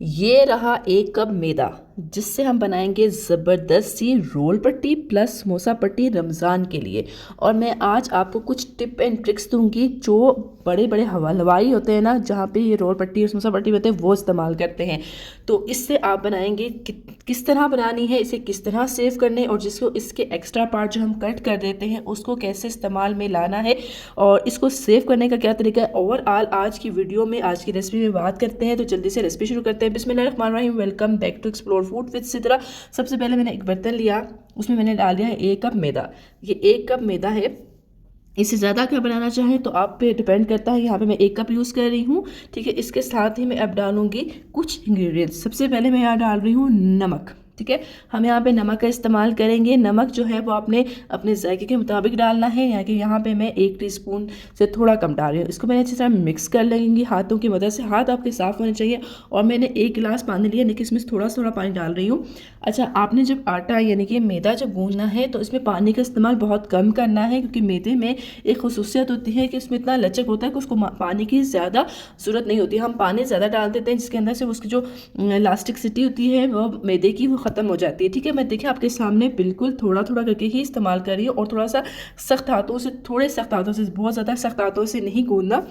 ये रहा 1 कप मैदा, जिससे हम बनाएंगे ज़बरदस्त सी रोल पट्टी प्लस समोसा पट्टी रमज़ान के लिए। और मैं आज आपको कुछ टिप एंड ट्रिक्स दूंगी जो बड़े बड़े हलवाई होते हैं ना, जहाँ पे ये रोल पट्टी और समोसा पट्टी होते हैं, वो इस्तेमाल करते हैं। तो इससे आप बनाएंगे किस तरह बनानी है, इसे किस तरह सेव करने है, और जिसको इसके एक्स्ट्रा पार्ट जो हम कट कर देते हैं उसको कैसे इस्तेमाल में लाना है, और इसको सेव करने का क्या तरीका है, ओवरऑल आज की वीडियो में आज की रेसिपी में बात करते हैं। तो जल्दी से रेसिपी शुरू करते हैं। बिस्मिल्लाहिर्रहमानिर्रहीम, welcome back to explore food with Sidra. सबसे पहले मैंने एक बर्तन लिया, उसमें मैंने डाल दिया है 1 कप मैदा। ये 1 कप मैदा है। इससे ज़्यादा क्या बनाना चाहें तो आप पे डिपेंड करता है। यहाँ पे मैं 1 कप यूज़ कर रही हूँ, ठीक है। इसके साथ ही मैं अब डालूंगी कुछ इंग्रेडिएंट्स। सबसे पहले मैं यहाँ डाल रही हूँ नमक, ठीक है। हम यहाँ पे नमक का इस्तेमाल करेंगे। नमक जो है वो आपने अपने जायके के मुताबिक डालना है। यहाँ पे मैं 1 टीस्पून से थोड़ा कम डाल रही हूँ। इसको मैंने अच्छी तरह मिक्स कर लेंगी हाथों की मदद से। हाथ आपके साफ़ होने चाहिए। और मैंने 1 गिलास पानी लिया, लेकिन इसमें थोड़ा थोड़ा पानी डाल रही हूँ। अच्छा, आपने जब आटा यानी कि मैदा जब गूंदना है तो इसमें पानी का इस्तेमाल बहुत कम करना है, क्योंकि मैदे में एक खसूसियत होती है कि उसमें इतना लचक होता है कि उसको पानी की ज़्यादा ज़रूरत नहीं होती। हम पानी ज़्यादा डाल देते हैं, जिसके अंदर से उसकी जो इलास्टिसिटी होती है वो मैदे की वो ख़त्म हो जाती है, ठीक है। मैं देखिए आपके सामने बिल्कुल थोड़ा थोड़ा करके ही इस्तेमाल कर रही हूँ, और थोड़ा सा सख्त हाथों से, थोड़े सख्त हाथों से, बहुत ज़्यादा सख्त हाथों से नहीं गूंदना।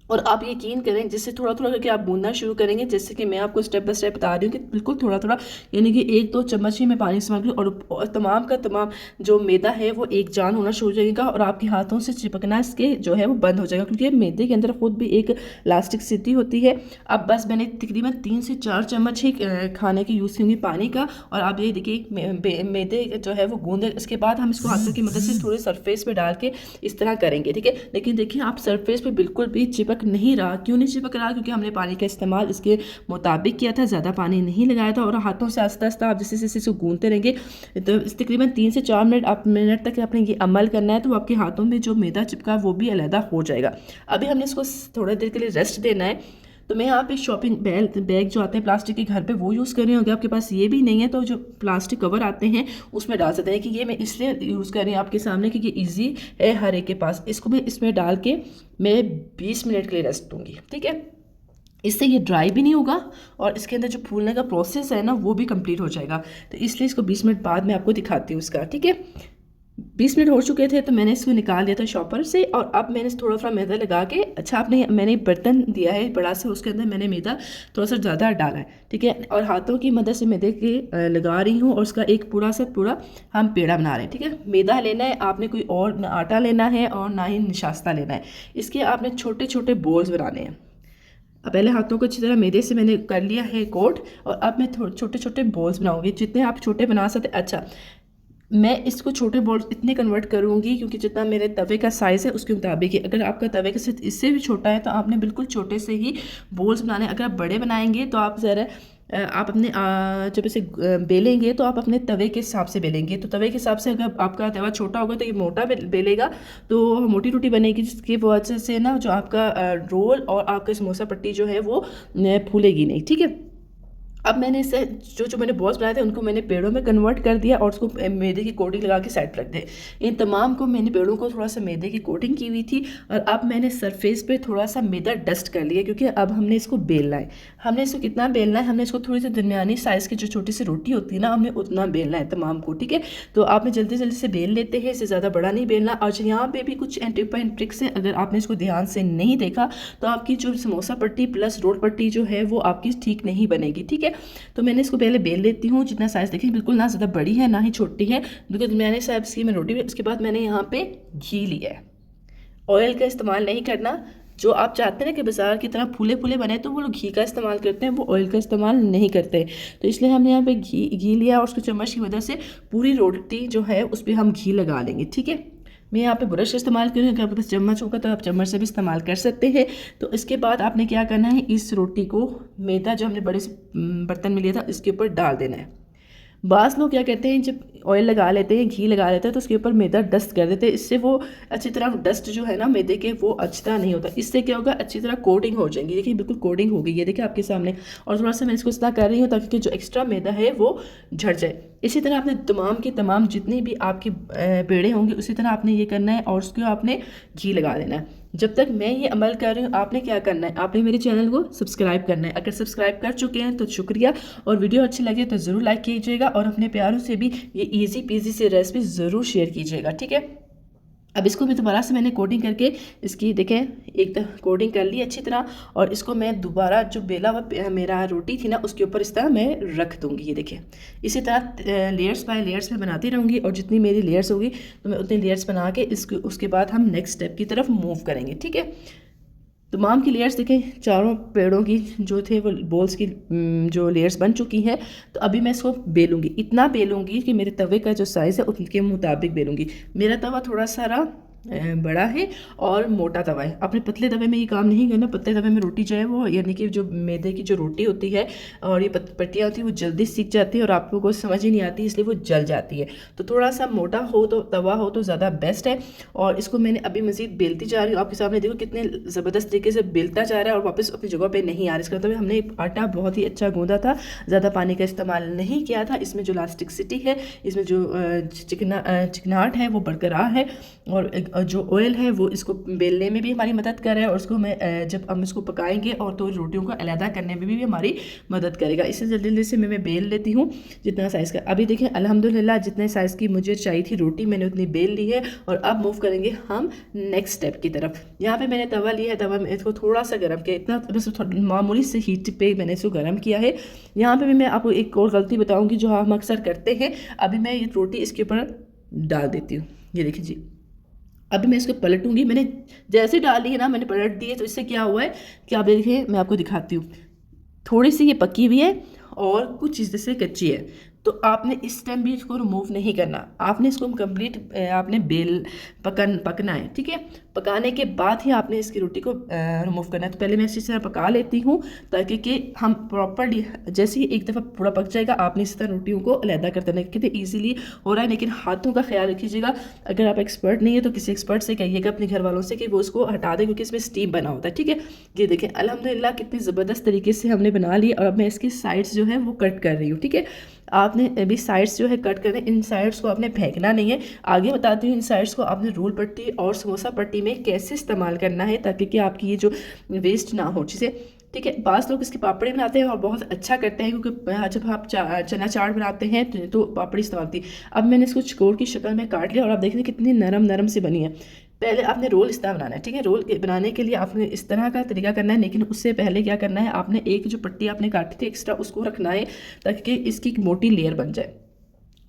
और आप यकीन करें, जिससे थोड़ा थोड़ा करके आप गूंदना शुरू करेंगे, जैसे कि मैं आपको स्टेप बाय स्टेप बता रही हूँ कि बिल्कुल थोड़ा थोड़ा, यानी कि 1-2 चम्मच ही मैं पानी इस्तेमाल करूँ, और तमाम का तमाम जो मैदा है वो एक जान होना शुरू हो जाएगा, और आपके हाथों से चिपकना इसके जो है वो बंद हो जाएगा, क्योंकि मैदे के अंदर खुद भी एक इलास्टिक स्थिति होती है। अब बस मैंने तकरीबन 3 से 4 चम्मच ही खाने की यूज़ करूँगी पानी का। और आप ये देखिए मैदे जो है वो गूंदे, इसके बाद हम इसको हाथों की मदद से थोड़े सरफेस पे डाल के इस तरह करेंगे, ठीक है। लेकिन देखिए आप सरफेस पे बिल्कुल भी चिपक नहीं रहा। क्यों नहीं चिपक रहा? क्योंकि हमने पानी का इस्तेमाल इसके मुताबिक किया था, ज़्यादा पानी नहीं लगाया था। और हाथों से आस्ता आस्ता आप जैसे जैसे इसको गूंदते रहेंगे, तो तकरीबन 3 से 4 मिनट तक आपने ये अमल करना है, तो आपके हाथों में जो मैदा चिपका वो भी अलहदा हो जाएगा। अभी हमने इसको थोड़ी देर के लिए रेस्ट देना है। तो मैं यहाँ पे शॉपिंग बैग जो आते हैं प्लास्टिक के घर पे, वो यूज़ कर रही हूँ। अगर आपके पास ये भी नहीं है तो जो प्लास्टिक कवर आते हैं उसमें डाल सकते हैं। कि ये मैं इसलिए यूज़ कर रही हूँ आपके सामने क्योंकि ईजी है हर एक के पास। इसको मैं इसमें डाल के मैं 20 मिनट के लिए रेस्ट दूँगी, ठीक है। इससे ये ड्राई भी नहीं होगा, और इसके अंदर जो फूलने का प्रोसेस है ना वो भी कंप्लीट हो जाएगा। तो इसलिए इसको 20 मिनट बाद मैं आपको दिखाती हूँ इसका, ठीक है। 20 मिनट हो चुके थे तो मैंने इसको निकाल दिया था शॉपर से, और अब मैंने थोड़ा थोड़ा मैदा लगा के, अच्छा आपने मैंने बर्तन दिया है बड़ा से, उसके अंदर मैंने मैदा थोड़ा सा ज़्यादा डाला है, ठीक है। और हाथों की मदद से मैदे के लगा रही हूँ, और उसका एक पूरा से पूरा हम पेड़ा बना रहे हैं, ठीक है। मैदा लेना है आपने, कोई और ना आटा लेना है और ना ही निशास्ता लेना है। इसके आपने छोटे छोटे बोल्स बनाने हैं। अब पहले हाथों को अच्छी तरह मैदे से मैंने कर लिया है कोट, और अब मैं थोड़े छोटे छोटे बॉल्स बनाऊंगी, जितने आप छोटे बना सकते। अच्छा, मैं इसको छोटे बॉल्स इतने कन्वर्ट करूँगी क्योंकि जितना मेरे तवे का साइज़ है उसके मुताबिक है। अगर आपका तवे का साइज़ इससे भी छोटा है तो आपने बिल्कुल छोटे से ही बॉल्स बनाने हैं। अगर आप बड़े बनाएंगे तो आप ज़रा आप अपने जब इसे बेलेंगे तो आप अपने तवे के हिसाब से बेलेंगे। तो तवे के हिसाब से अगर आपका तवा छोटा होगा तो ये मोटा बेलेगा, तो मोटी रोटी बनेगी, जिसकी वजह से ना जो आपका रोल और आपका समोसा पट्टी जो है वो फूलेगी नहीं, ठीक है। अब मैंने इसे जो जो मैंने बॉल्स बनाए थे उनको मैंने पेड़ों में कन्वर्ट कर दिया, और उसको मैदे की कोटिंग लगा के साइड रख दे। इन तमाम को मैंने पेड़ों को थोड़ा सा मैदे की कोटिंग की हुई थी, और अब मैंने सरफेस पे थोड़ा सा मैदा डस्ट कर लिया, क्योंकि अब हमने इसको बेलना है। हमने इसको कितना बेलना है, हमने इसको थोड़ी सी दरमियानी साइज़ की जो छोटी सी रोटी होती है ना, हमने उतना बेलना है तमाम को, ठीक है। तो आपने जल्दी जल्दी से बेल लेते हैं, इससे ज़्यादा बड़ा नहीं बेलना। और यहाँ पे भी कुछ टिप एंड ट्रिक्स हैं, अगर आपने इसको ध्यान से नहीं देखा तो आपकी जो समोसा पट्टी प्लस रोल पट्टी जो है वो आपकी ठीक नहीं बनेगी, ठीक है। तो मैंने इसको पहले बेल लेती हूँ, जितना साइज़ देखिए बिल्कुल ना ज़्यादा बड़ी है ना ही छोटी है, बिल्कुल मैंने साइज़ की मैं रोटी भी। उसके बाद मैंने यहाँ पे घी लिया है। ऑयल का इस्तेमाल नहीं करना। जो आप चाहते हैं कि बाजार की तरह फूले फूले बने तो वो लोग घी का इस्तेमाल करते हैं, वो ऑयल का इस्तेमाल नहीं करते। तो इसलिए हमने यहाँ पे घी लिया, और उसको चम्मच की वजह से पूरी रोटी जो है उस पर हम घी लगा लेंगे, ठीक है। मैं यहाँ पे ब्रश इस्तेमाल करूँगी, अगर आपके पास चम्मच होगा तो आप चम्मच से भी इस्तेमाल कर सकते हैं। तो इसके बाद आपने क्या करना है, इस रोटी को मैदा जो हमने बड़े से बर्तन में लिया था इसके ऊपर डाल देना है। बास लोग क्या कहते हैं, जब ऑयल लगा लेते हैं, घी लगा लेते हैं, तो उसके ऊपर मैदा डस्ट कर देते हैं। इससे वो अच्छी तरह डस्ट जो है ना मैदे के वो अच्छी तरह नहीं होता। इससे क्या होगा, अच्छी तरह कोटिंग हो जाएंगी। देखिए बिल्कुल कोटिंग हो गई है, देखिए आपके सामने। और थोड़ा सा मैं इसको इस तरह कर रही हूँ ताकि जो एक्स्ट्रा मैदा है वो झड़ जाए। इसी तरह आपने तमाम के तमाम जितने भी आपके पेड़े होंगे उसी तरह आपने ये करना है, और उसको आपने घी लगा देना है। जब तक मैं ये अमल कर रही हूँ आपने क्या करना है, आपने मेरे चैनल को सब्सक्राइब करना है। अगर सब्सक्राइब कर चुके हैं तो शुक्रिया, और वीडियो अच्छी लगे तो ज़रूर लाइक कीजिएगा और अपने प्यारों से भी ये इजी पीजी से रेसिपी ज़रूर शेयर कीजिएगा, ठीक है। अब इसको भी दोबारा से मैंने कोटिंग करके इसकी देखें एक कोटिंग कर ली अच्छी तरह, और इसको मैं दोबारा जो बेला हुआ मेरा रोटी थी ना उसके ऊपर इस तरह मैं रख दूंगी। ये देखें इसी तरह लेयर्स बाय लेयर्स में बनाती रहूँगी, और जितनी मेरी लेयर्स होगी तो मैं उतनी लेयर्स बना के इसके उसके बाद हम नेक्स्ट स्टेप की तरफ मूव करेंगे, ठीक है। तमाम की लेयर्स देखें, चारों पेड़ों की जो थे वो बॉल्स की जो लेयर्स बन चुकी हैं। तो अभी मैं इसको बेलूँगी, इतना बेलूँगी कि मेरे तवे का जो साइज़ है उनके मुताबिक बेलूँगी। मेरा तवा थोड़ा सारा बड़ा है और मोटा तवा है। अपने पतले तवे में ये काम नहीं करना। पतले तवे में रोटी जो है वो यानी कि जो मैदे की जो रोटी होती है और ये पट्टियाँ होती है वो जल्दी सीख जाती है और आप लोगों को समझ ही नहीं आती, इसलिए वो जल जाती है। तो थोड़ा सा मोटा हो तो तवा हो तो ज़्यादा बेस्ट है। और इसको मैंने अभी मज़ीद बेलती जा रही हूँ। आपके सामने देखो कितने ज़बरदस्त तरीके से बेलता जा रहा है और वापस अपनी जगह पर नहीं आ रहा। इसका मतलब हमने आटा बहुत ही अच्छा गूँधा था, ज़्यादा पानी का इस्तेमाल नहीं किया था। इसमें जो इलास्टिसिटी है, इसमें जो चिकनाहट है वो बरकरार है, और जो ऑयल है वो इसको बेलने में भी हमारी मदद कर रहा है, और उसको मैं जब हम इसको पकाएंगे और तो रोटियों को अलहदा करने में भी हमारी मदद करेगा। इससे जल्दी जल्दी से मैं बेल लेती हूँ जितना साइज़ का। अभी देखें अल्हम्दुलिल्लाह जितने साइज़ की मुझे चाहिए थी रोटी मैंने उतनी बेल ली है, और अब मूव करेंगे हम नेक्स्ट स्टेप की तरफ। यहाँ पे मैंने तवा लिया है, तवा में इसको थोड़ा सा गर्म किया, इतना बस मामूली से हीट पे मैंने इसको गर्म किया है। यहाँ पे भी मैं आपको एक और गलती बताऊँगी जो हम अक्सर करते हैं। अभी मैं ये रोटी इसके ऊपर डाल देती हूँ, ये देखिए जी। अभी मैं इसको पलटूंगी, मैंने जैसे डाली है ना मैंने पलट दी है, तो इससे क्या हुआ है कि आप देखिए मैं आपको दिखाती हूँ, थोड़ी सी ये पकी हुई है और कुछ चीज़ जैसे कच्ची है। तो आपने इस टाइम भी इसको रिमूव नहीं करना, आपने इसको कंप्लीट आपने पकना है, ठीक है। पकाने के बाद ही आपने इसकी रोटी को रिमूव करना है। तो पहले मैं इसी तरह पका लेती हूँ ताकि कि हम प्रॉपरली जैसे ही एक दफ़ा पूरा पक जाएगा आपने इस तरह रोटियों को अलहदा कर देना। कितने ईजिली हो रहा है, लेकिन हाथों का ख्याल रखिएगा। अगर आप एक्सपर्ट नहीं है तो किसी एक्सपर्ट से कहिएगा अपने घर वालों से कि वो उसको हटा दें, क्योंकि इसमें स्टीम बना होता है, ठीक है। ये देखें अल्हम्दुलिल्लाह कितनी ज़बरदस्त तरीके से हमने बना ली, और अब मैं इसकी साइड्स जो है वो कट कर रही हूँ, ठीक है। आपने अभी साइड्स जो है कट करने, इन साइड्स को आपने फेंकना नहीं है। आगे बताती हूँ इन साइड्स को आपने रोल पट्टी और समोसा पट्टी में कैसे इस्तेमाल करना है ताकि कि आपकी ये जो वेस्ट ना हो चीज़ें, ठीक है। बास लोग इसकी पापड़ी बनाते हैं और बहुत अच्छा करते हैं, क्योंकि जब आप चना चाट बनाते हैं तो पापड़ी इस्तेमाल होती है। अब मैंने इसको चकोर की शक्ल में काट लिया और आप देखिए कितनी नरम नरम सी बनी है। पहले आपने रोल इस तरह बनाना है, ठीक है। रोल बनाने के लिए आपने इस तरह का तरीका करना है, लेकिन उससे पहले क्या करना है, आपने एक जो पट्टी आपने काटी थी एक्स्ट्रा उसको रखना है ताकि इसकी एक मोटी लेयर बन जाए।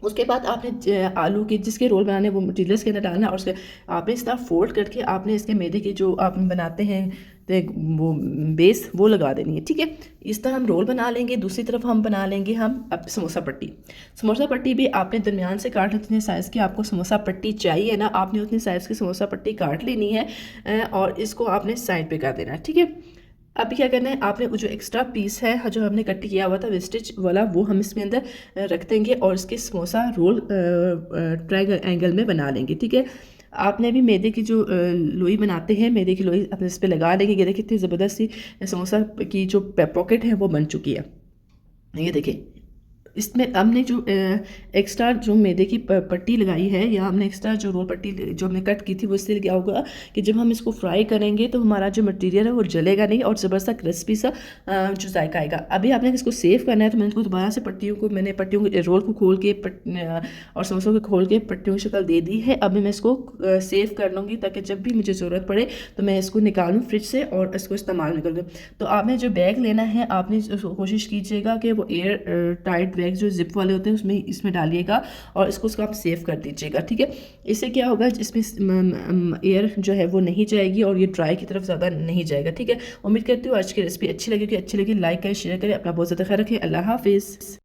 उसके बाद आपने आलू के जिसके रोल बनाने वो मटीरियल्स के अंदर डालना, और उसके आपने इस तरह फोल्ड करके आपने इसके मैदे के जो आप बनाते हैं तो वो बेस वो लगा देनी है, ठीक है। इस तरह हम रोल बना लेंगे। दूसरी तरफ हम बना लेंगे हम अब समोसा पट्टी। समोसा पट्टी भी आपने दरमियान से काट जितने साइज़ की आपको समोसा पट्टी चाहिए ना, आपने उतने साइज़ की समोसा पट्टी काट लेनी है और इसको आपने साइड पे कर देना है, ठीक है। अब क्या करना है, आपने जो एक्स्ट्रा पीस है जो हमने कट किया हुआ था वेस्टेज वाला वो हम इसमें अंदर रख देंगे और इसके समोसा रोल ट्रायंगल में बना लेंगे, ठीक है। आपने भी मैदे की जो लोई बनाते हैं, मैदे की लोई अपने इस पर लगा लेंगे। ये देखिए कितनी ज़बरदस्त सी समोसा की जो पॉकेट है वो बन चुकी है। ये देखिए इसमें हमने जो एक्स्ट्रा जो मैदे की पट्टी लगाई है या हमने एक्स्ट्रा जो रोल पट्टी जो हमने कट की थी वो इससे क्या होगा कि जब हम इसको फ्राई करेंगे तो हमारा जो मटेरियल है वो जलेगा नहीं और ज़बरदस्त क्रिस्पी सा जो जायका आएगा। अभी आपने इसको सेव करना है तो मैंने इसको दोबारा से पट्टियों को रोल को खोल के और समोसों को खोल के पट्टियों की शक्ल दे दी है। अभी मैं इसको सेव कर लूँगी ताकि जब भी मुझे ज़रूरत पड़े तो मैं इसको निकालूँ फ्रिज से और इसको इस्तेमाल में करूँ। तो आपने जो बैग लेना है आपने कोशिश कीजिएगा कि वो एयर टाइट बैग जो जिप वाले होते हैं उसमें इसमें डालिएगा और इसको आप सेव कर दीजिएगा, ठीक है। इससे क्या होगा इसमें एयर जो है वो नहीं जाएगी और ये ड्राई की तरफ ज़्यादा नहीं जाएगा, ठीक है। उम्मीद करती हूँ आज की रेसिपी अच्छी लगी लाइक करें, शेयर करें, अपना बहुत ज़्यादा ख्याल रखें। अल्लाह हाफिज़।